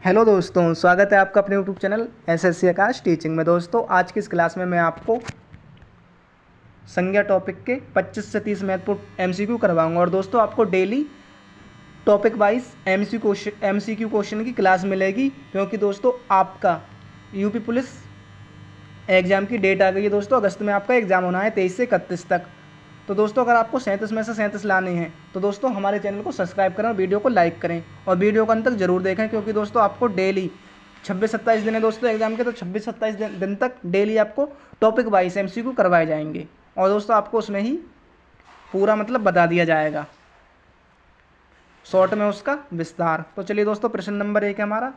Hello दोस्तों, स्वागत है आपका अपने यूट्यूब चैनल एसएससी आकाश टीचिंग में। दोस्तों, आज की इस क्लास में मैं आपको संज्ञा टॉपिक के 25 से 30 महत्वपूर्ण एमसीक्यू करवाऊंगा। और दोस्तों, आपको daily topic wise MCQ question की क्लास मिलेगी, क्योंकि दोस्तों आपका यूपी पुलिस एग्ज़ाम की डेट आ गई है। दोस्तों, अगस्त में आपका एग्ज़ाम होना है 23 से 31 तक। तो दोस्तों, अगर आपको 37 में से 37 लाने हैं तो दोस्तों हमारे चैनल को सब्सक्राइब करें और वीडियो को लाइक करें और वीडियो को अंत तक जरूर देखें, क्योंकि दोस्तों आपको डेली 26-27 दिन है दोस्तों एग्जाम के, तो 26-27 दिन तक डेली आपको टॉपिक वाइज एमसीक्यू करवाए जाएंगे और दोस्तों आपको उसमें ही पूरा मतलब बता दिया जाएगा, शॉर्ट में उसका विस्तार। तो चलिए दोस्तों, प्रश्न नंबर 1 है हमारा,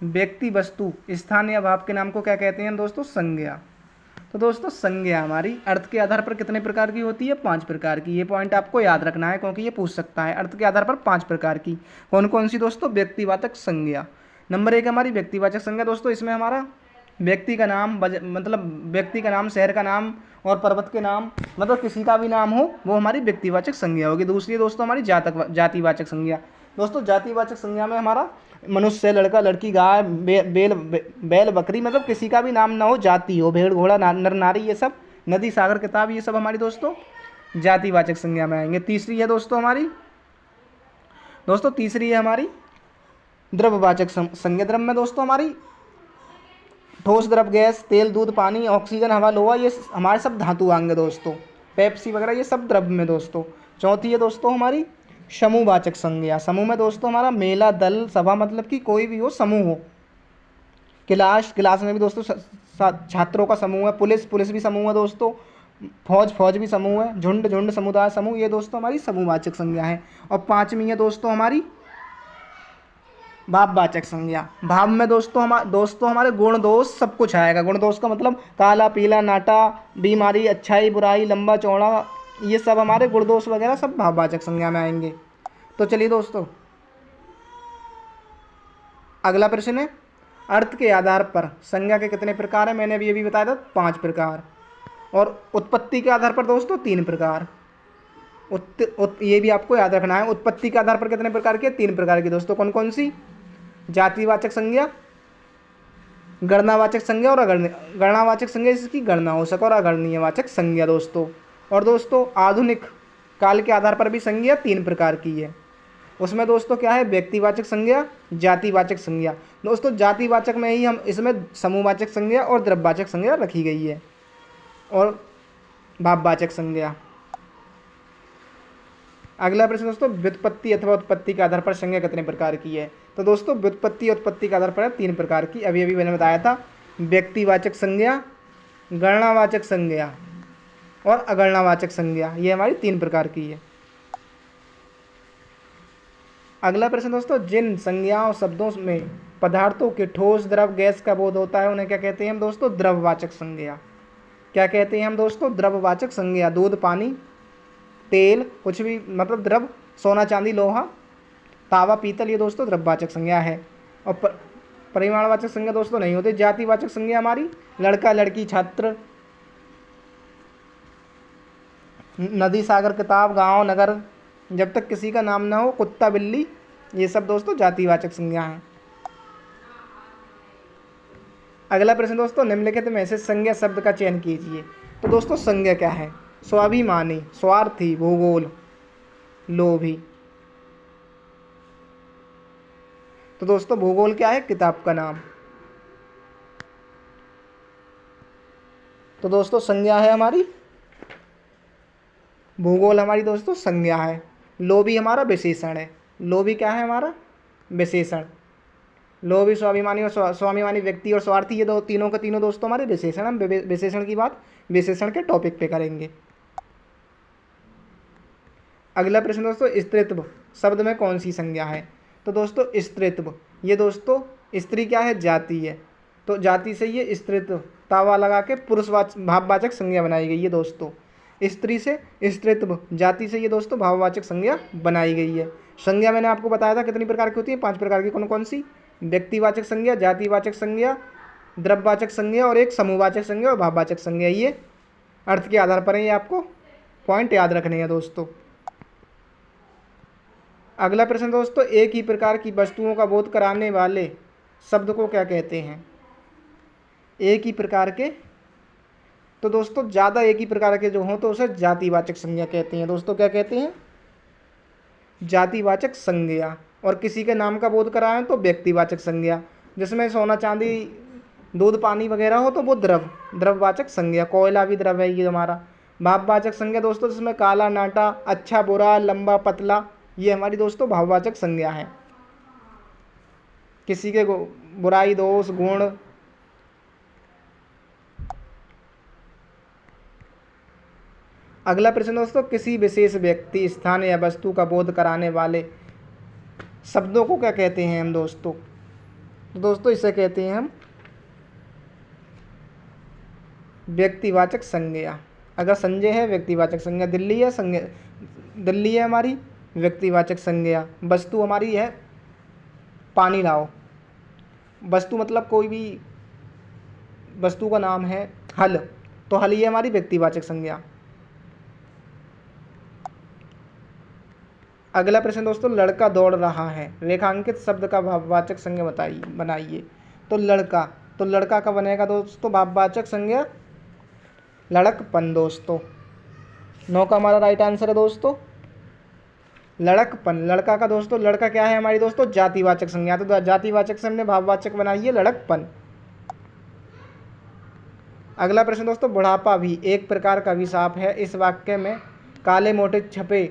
व्यक्ति, वस्तु, स्थान या भाव के नाम को क्या कहते हैं दोस्तों? संज्ञा। तो दोस्तों, संज्ञा हमारी अर्थ के आधार पर कितने प्रकार की होती है? 5 प्रकार की। ये पॉइंट आपको याद रखना है, क्योंकि ये पूछ सकता है। अर्थ के आधार पर 5 प्रकार की। कौन कौन सी दोस्तों? व्यक्तिवाचक संज्ञा। नंबर 1 हमारी व्यक्तिवाचक संज्ञा। दोस्तों, इसमें हमारा व्यक्ति का नाम, मतलब व्यक्ति का नाम, शहर का नाम और पर्वत के नाम, मतलब किसी का भी नाम हो, वो हमारी व्यक्तिवाचक संज्ञा होगी। दूसरी दोस्तों हमारी जातिवाचक संज्ञा। दोस्तों, जातिवाचक संज्ञा में हमारा मनुष्य, लड़का, लड़की, गाय, बैल, बकरी, मतलब किसी का भी नाम ना हो, जाति हो, भेड़, घोड़ा, नर, नारी, ये सब, नदी, सागर, किताब, ये सब हमारी दोस्तों जातिवाचक संज्ञा में आएंगे। तीसरी है दोस्तों हमारी, तीसरी है हमारी द्रव्यवाचक संज्ञा। द्रव्य में दोस्तों हमारी ठोस, द्रव, गैस, तेल, दूध, पानी, ऑक्सीजन, हवा, लोहा, ये हमारे सब धातु आएंगे दोस्तों। पेप्सी वगैरह ये सब द्रव्य में दोस्तों। चौथी है दोस्तों हमारी समूहवाचक संज्ञा। समूह में दोस्तों हमारा मेला, दल, सभा, मतलब कि कोई भी हो, समूह हो। क्लास में भी दोस्तों छात्रों का समूह है। पुलिस भी समूह है दोस्तों। फौज भी समूह है। झुंड, समुदाय, समूह, ये दोस्तों हमारी समूहवाचक संज्ञा है। और पांचवी है दोस्तों हमारी भाववाचक संज्ञा। भाव में दोस्तों हमारे गुण, दोष सब कुछ आएगा। गुण दोष का मतलब काला, पीला, नाटा, बीमारी, अच्छाई, बुराई, लंबा, चौड़ा, ये सब हमारे गुण दोष वगैरह सब भाववाचक संज्ञा में आएंगे। तो चलिए दोस्तों, अगला प्रश्न है, अर्थ के आधार पर संज्ञा के कितने प्रकार हैं? मैंने अभी ये भी बताया था 5 प्रकार। और उत्पत्ति के आधार पर दोस्तों 3 प्रकार। ये भी आपको याद रखना है। उत्पत्ति के आधार पर कितने प्रकार के? 3 प्रकार की दोस्तों। कौन कौन सी? जातिवाचक संज्ञा, गणनावाचक संज्ञा और गणनावाचक संज्ञा, जिसकी गणना हो सके, और अगणनीय वाचक संज्ञा दोस्तों। और दोस्तों, आधुनिक काल के आधार पर भी संज्ञा 3 प्रकार की है। उसमें दोस्तों क्या है? व्यक्तिवाचक संज्ञा, जातिवाचक संज्ञा। दोस्तों, जातिवाचक में ही हम इसमें समूहवाचक संज्ञा और द्रव्यवाचक संज्ञा रखी गई है, और भाववाचक संज्ञा। अगला प्रश्न दोस्तों, व्युत्पत्ति अथवा उत्पत्ति के आधार पर संज्ञा कितने प्रकार की है? तो दोस्तों, व्युत्पत्ति और उत्पत्ति के आधार पर 3 प्रकार की। अभी मैंने बताया था, व्यक्तिवाचक संज्ञा, गणनावाचक संज्ञा और अगणनावाचक संज्ञा, ये हमारी 3 प्रकार की है। अगला प्रश्न दोस्तों, जिन संज्ञाओं शब्दों में पदार्थों के ठोस, द्रव, गैस का बोध होता है, उन्हें क्या कहते हैं हम दोस्तों? द्रव्यवाचक संज्ञा। क्या कहते हैं हम दोस्तों? द्रव्यवाचक संज्ञा। दूध, पानी, तेल, कुछ भी मतलब द्रव, सोना, चांदी, लोहा, तावा, पीतल, ये दोस्तों द्रव्यवाचक संज्ञा है। और परिमाणवाचक संज्ञा दोस्तों नहीं होती। जातिवाचक संज्ञा हमारी लड़का, लड़की, छात्र, नदी, सागर, किताब, गांव, नगर, जब तक किसी का नाम ना हो, कुत्ता, बिल्ली, ये सब दोस्तों जातिवाचक संज्ञा हैं। अगला प्रश्न दोस्तों, निम्नलिखित में से संज्ञा शब्द का चयन कीजिए। तो दोस्तों, संज्ञा क्या है? स्वाभिमानी, स्वार्थी, भूगोल, लोभी। तो दोस्तों, भूगोल क्या है? किताब का नाम। तो दोस्तों, संज्ञा है हमारी, भूगोल हमारी दोस्तों संज्ञा है। लोभी हमारा विशेषण है। लोभी क्या है? हमारा विशेषण। लोभी, स्वाभिमानी और स्वाभिमानी व्यक्ति और स्वार्थी, ये तीनों के तीनों दोस्तों हमारे विशेषण। हम विशेषण की बात विशेषण के टॉपिक पे करेंगे। अगला प्रश्न दोस्तों, स्त्रीत्व शब्द में कौन सी संज्ञा है? तो दोस्तों, स्त्रीत्व, ये दोस्तों स्त्री क्या है? जाति है। तो जाति से ये स्त्रीत्व तावा लगा के भाववाचक संज्ञा बनाई गई है दोस्तों। स्त्री से स्त्रीत्व, जाति से ये दोस्तों भाववाचक संज्ञा बनाई गई है। संज्ञा मैंने आपको बताया था कितनी प्रकार की होती है? 5 प्रकार की। कौन कौन सी? व्यक्तिवाचक संज्ञा, जातिवाचक संज्ञा, द्रव्यवाचक संज्ञा और एक समूहवाचक संज्ञा और भाववाचक संज्ञा। ये अर्थ के आधार पर है, ये आपको पॉइंट याद रखने हैं दोस्तों। अगला प्रश्न दोस्तों, एक ही प्रकार की वस्तुओं का बोध कराने वाले शब्द को क्या कहते हैं? एक ही प्रकार के, तो दोस्तों ज़्यादा एक ही प्रकार के जो हों तो उसे जातिवाचक संज्ञा कहते हैं। दोस्तों क्या कहते हैं? जातिवाचक संज्ञा। और किसी के नाम का बोध कराएं तो व्यक्तिवाचक संज्ञा। जिसमें सोना चांदी दूध पानी वगैरह हो तो वो द्रववाचक संज्ञा। कोयला भी द्रव है ये हमारा। भाववाचक संज्ञा दोस्तों जिसमें काला नाटा, अच्छा बुरा, लंबा पतला, ये हमारी दोस्तों भाववाचक संज्ञा है। किसी के बुराई, दोष, गुण। अगला प्रश्न दोस्तों, किसी विशेष व्यक्ति, स्थान या वस्तु का बोध कराने वाले शब्दों को क्या कहते हैं हम दोस्तों? तो दोस्तों इसे कहते हैं हम व्यक्तिवाचक संज्ञा। अगर संजय है व्यक्तिवाचक संज्ञा, दिल्ली है संज्ञा, दिल्ली है हमारी व्यक्तिवाचक संज्ञा। वस्तु हमारी है पानी लाओ, वस्तु मतलब कोई भी वस्तु का नाम है हल, तो हल ये हमारी व्यक्तिवाचक संज्ञा। अगला प्रश्न दोस्तों, लड़का दौड़ रहा है, रेखांकित शब्द का भाववाचक संज्ञा बनाइए। तो लड़का का बनेगा दोस्तों भाववाचक संज्ञा लड़कपन। दोस्तों 9 का हमारा राइट आंसर है दोस्तों लड़कपन। लड़का का दोस्तों, लड़का क्या है हमारी दोस्तों? जातिवाचक संज्ञा। तो जातिवाचक से हमने भाववाचक बनाइए लड़कपन। अगला प्रश्न दोस्तों, बुढ़ापा भी एक प्रकार का अभिशाप है। इस वाक्य में काले मोटे छपे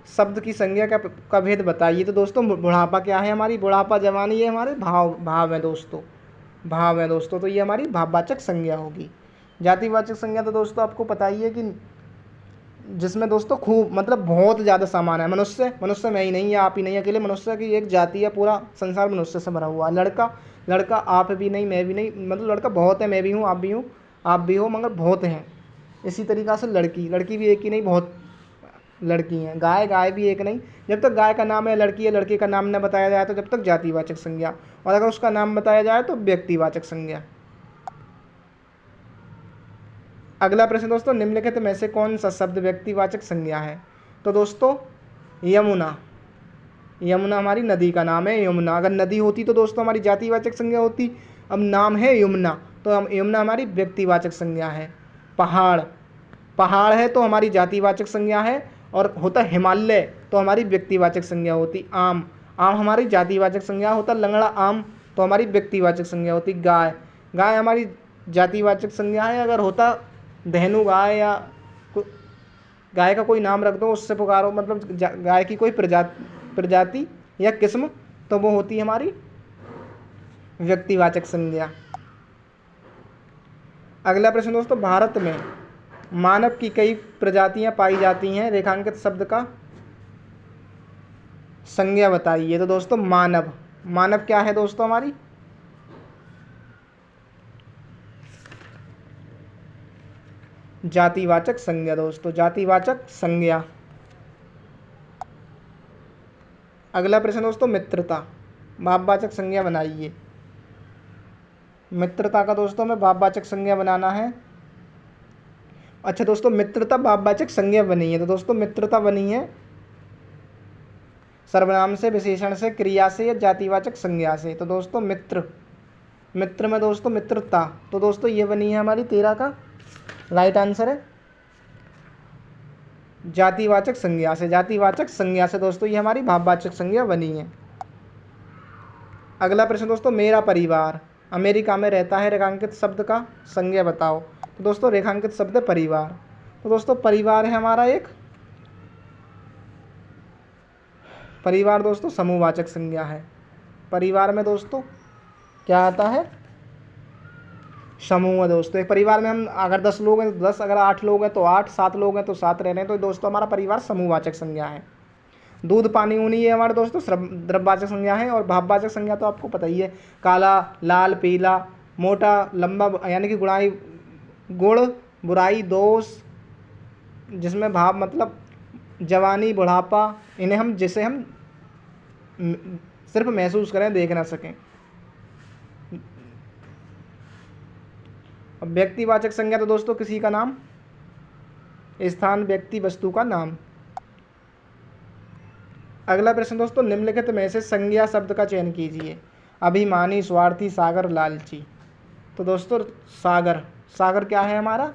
शब्द की संज्ञा का भेद बताइए। तो दोस्तों बुढ़ापा क्या है हमारी? बुढ़ापा जवानी, ये हमारे भाव है दोस्तों, भाव है दोस्तों, तो ये हमारी भाववाचक संज्ञा होगी। जातिवाचक संज्ञा तो दोस्तों आपको पता ही है कि जिसमें दोस्तों खूब मतलब बहुत ज़्यादा सामान है। मनुष्य मैं ही नहीं, आप ही नहीं, अकेले मनुष्य की एक जाति है, पूरा संसार मनुष्य से भरा हुआ। लड़का आप भी नहीं, मैं भी नहीं, मतलब लड़का बहुत है, मैं भी हूँ, आप भी हो, मगर बहुत हैं। इसी तरीक़ा से लड़की भी एक ही नहीं, बहुत लड़की हैं। गाय भी एक नहीं। जब तक गाय का नाम है लड़की है, लड़के का नाम न बताया जाए तो जब तक जातिवाचक संज्ञा, और अगर उसका नाम बताया जाए तो व्यक्तिवाचक संज्ञा। अगला प्रश्न दोस्तों, निम्नलिखित में से कौन सा शब्द व्यक्तिवाचक संज्ञा है? तो दोस्तों यमुना हमारी नदी का नाम है यमुना। अगर नदी होती तो दोस्तों हमारी जातिवाचक संज्ञा होती। अब नाम है यमुना तो यमुना हमारी व्यक्तिवाचक संज्ञा है। पहाड़ है तो हमारी जातिवाचक संज्ञा है, और होता हिमालय तो हमारी व्यक्तिवाचक संज्ञा होती। आम हमारी जातिवाचक संज्ञा होता। लंगड़ा आम तो हमारी व्यक्तिवाचक संज्ञा होती। गाय हमारी जातिवाचक संज्ञा है। अगर होता धेनु गाय या गाय का कोई नाम रख दो, उससे पुकारो, मतलब गाय की कोई प्रजाति या किस्म, तो वो होती है हमारी व्यक्तिवाचक संज्ञा। अगला प्रश्न दोस्तों, भारत में मानव की कई प्रजातियां पाई जाती हैं, रेखांकित शब्द का संज्ञा बताइए। तो दोस्तों मानव क्या है दोस्तों? हमारी जातिवाचक संज्ञा। दोस्तों जातिवाचक संज्ञा। अगला प्रश्न दोस्तों, मित्रता भाववाचक संज्ञा बनाइए। मित्रता का दोस्तों हमें भाववाचक संज्ञा बनाना है। अच्छा दोस्तों, मित्रता भाववाचक संज्ञा बनी है। तो दोस्तों मित्रता बनी है सर्वनाम से, विशेषण से, क्रिया से या जातिवाचक संज्ञा से। तो दोस्तों मित्र में दोस्तों मित्रता, तो दोस्तों ये बनी है हमारी 13 का राइट आंसर है जातिवाचक संज्ञा से। जातिवाचक संज्ञा से दोस्तों ये हमारी भाववाचक संज्ञा बनी है। अगला प्रश्न दोस्तों, मेरा परिवार अमेरिका में रहता है, रेखांकित शब्द का संज्ञा बताओ। तो दोस्तों रेखांकित शब्द है परिवार। तो दोस्तों परिवार है हमारा एक, परिवार दोस्तों समूहवाचक संज्ञा है। परिवार में दोस्तों क्या आता है? समूह है दोस्तों। एक परिवार में हम अगर 10 लोग हैं तो 10, अगर 8 लोग हैं तो 8, 7 लोग हैं तो 7 रह रहे हैं, तो दोस्तों हमारा परिवार समूहवाचक संज्ञा है। दूध पानी ऊनी ये हमारे दोस्तों द्रव्यवाचक संज्ञा है। और भाववाचक संज्ञा तो आपको पता ही है, काला, लाल, पीला, मोटा, लंबा, यानी कि गुण, बुराई, दोष, जिसमें भाव मतलब जवानी, बुढ़ापा, इन्हें जिसे हम सिर्फ महसूस करें, देख ना सकें। अब व्यक्तिवाचक संज्ञा तो दोस्तों किसी का नाम, स्थान, व्यक्ति, वस्तु का नाम। अगला प्रश्न दोस्तों, निम्नलिखित में से संज्ञा शब्द का चयन कीजिए। अभिमानी, स्वार्थी, सागर, लालची। तो दोस्तों सागर, सागर क्या है हमारा?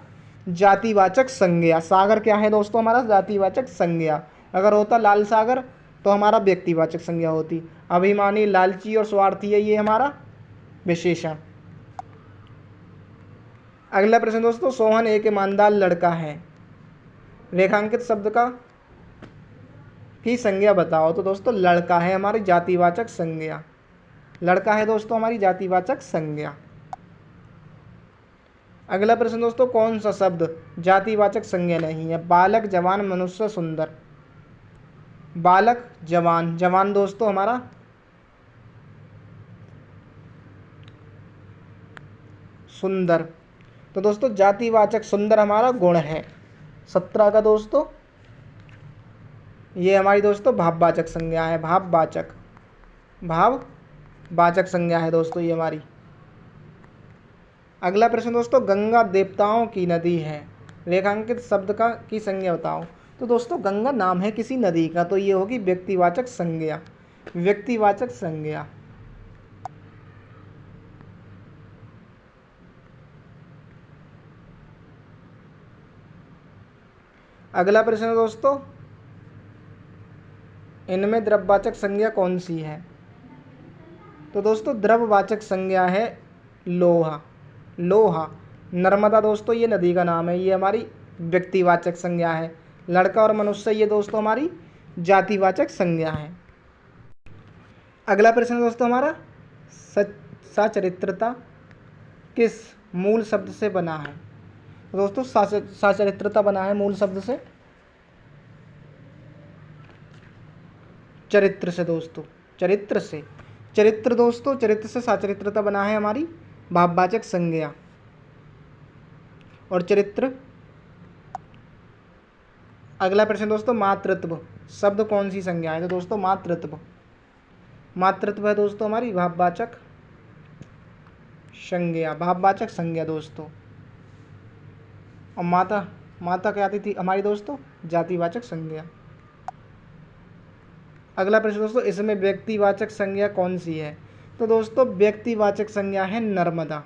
जातिवाचक संज्ञा। सागर क्या है दोस्तों? हमारा जातिवाचक संज्ञा। अगर होता लाल सागर तो हमारा व्यक्तिवाचक संज्ञा होती। अभिमानी, लालची और स्वार्थी है ये हमारा विशेषण। अगला प्रश्न दोस्तों, सोहन एक ईमानदार लड़का है, रेखांकित शब्द का की संज्ञा बताओ। तो दोस्तों लड़का है हमारी जातिवाचक संज्ञा। लड़का है दोस्तों हमारी जातिवाचक संज्ञा। अगला प्रश्न दोस्तों, कौन सा शब्द जातिवाचक संज्ञा नहीं है? बालक, जवान, मनुष्य, सुंदर। बालक, जवान। जवान दोस्तों हमारा सुंदर। तो दोस्तों जातिवाचक सुंदर हमारा गुण है। 17 का दोस्तों ये हमारी दोस्तों भाववाचक संज्ञा है। भाववाचक, भाववाचक संज्ञा है दोस्तों ये हमारी। अगला प्रश्न दोस्तों, गंगा देवताओं की नदी है, रेखांकित शब्द का की संज्ञा बताओ। तो दोस्तों गंगा नाम है किसी नदी का, तो ये होगी व्यक्तिवाचक संज्ञा। व्यक्तिवाचक संज्ञा। अगला प्रश्न दोस्तों, इनमें द्रव्यवाचक संज्ञा कौन सी है? तो दोस्तों द्रव्यवाचक संज्ञा है लोहा। लोहा। नर्मदा दोस्तों ये नदी का नाम है, ये हमारी व्यक्तिवाचक संज्ञा है। लड़का और मनुष्य ये दोस्तों हमारी जातिवाचक संज्ञा है। अगला प्रश्न दोस्तों हमारा, सचरित्रता किस मूल शब्द से बना है? दोस्तों सचरित्रता बना है मूल शब्द से चरित्र से दोस्तों, चरित्र से। चरित्र दोस्तों, चरित्र से सचरित्रता बना है हमारी भाववाचक संज्ञा। और चरित्र। अगला प्रश्न दोस्तों, मातृत्व शब्द कौन सी संज्ञा है? तो दोस्तों मातृत्व। मातृत्व है दोस्तों हमारी भाववाचक संज्ञा। भाववाचक संज्ञा दोस्तों। और माता, माता क्या आती थी हमारी दोस्तों? जातिवाचक संज्ञा। अगला प्रश्न दोस्तों, इसमें व्यक्तिवाचक संज्ञा कौन सी है? तो दोस्तों व्यक्तिवाचक संज्ञा है नर्मदा।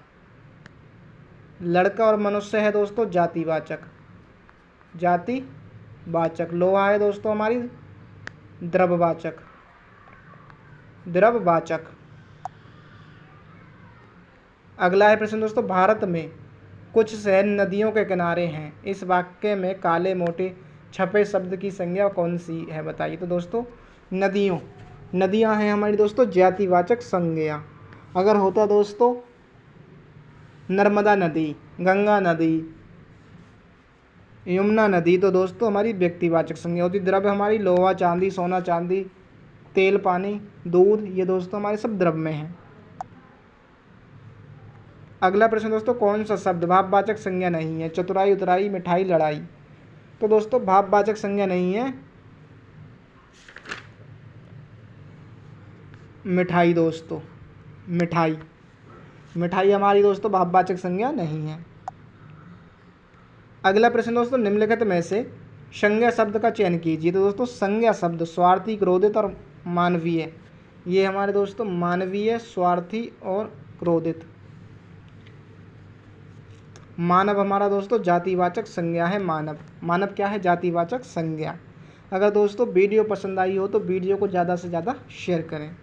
लड़का और मनुष्य है दोस्तों जातिवाचक। जातिवाचक। लोहा है दोस्तों हमारी द्रव्यवाचक। द्रव्यवाचक। अगला है प्रश्न दोस्तों, भारत में कुछ शहर नदियों के किनारे हैं, इस वाक्य में काले मोटे छपे शब्द की संज्ञा कौन सी है बताइए। तो दोस्तों नदियों, नदियां हैं हमारी दोस्तों जातिवाचक संज्ञा। अगर होता दोस्तों नर्मदा नदी, गंगा नदी, यमुना नदी, तो दोस्तों हमारी व्यक्तिवाचक संज्ञा होती। द्रव्य हमारी लोहा, चांदी, सोना, चांदी, तेल, पानी, दूध, ये दोस्तों हमारे सब द्रव्य में हैं। अगला प्रश्न दोस्तों, कौन सा शब्द भाववाचक संज्ञा नहीं है? चतुराई, उतराई, मिठाई, लड़ाई। तो दोस्तों भाववाचक संज्ञा नहीं है मिठाई दोस्तों। मिठाई, मिठाई हमारी दोस्तों भाववाचक संज्ञा नहीं है। अगला प्रश्न दोस्तों, निम्नलिखित में से संज्ञा शब्द का चयन कीजिए। तो दोस्तों संज्ञा शब्द स्वार्थी, क्रोधित और मानवीय, ये हमारे दोस्तों मानवीय, स्वार्थी और क्रोधित। मानव हमारा दोस्तों जातिवाचक संज्ञा है। मानव, मानव क्या है? जातिवाचक संज्ञा। अगर दोस्तों वीडियो पसंद आई हो तो वीडियो को ज़्यादा से ज़्यादा शेयर करें।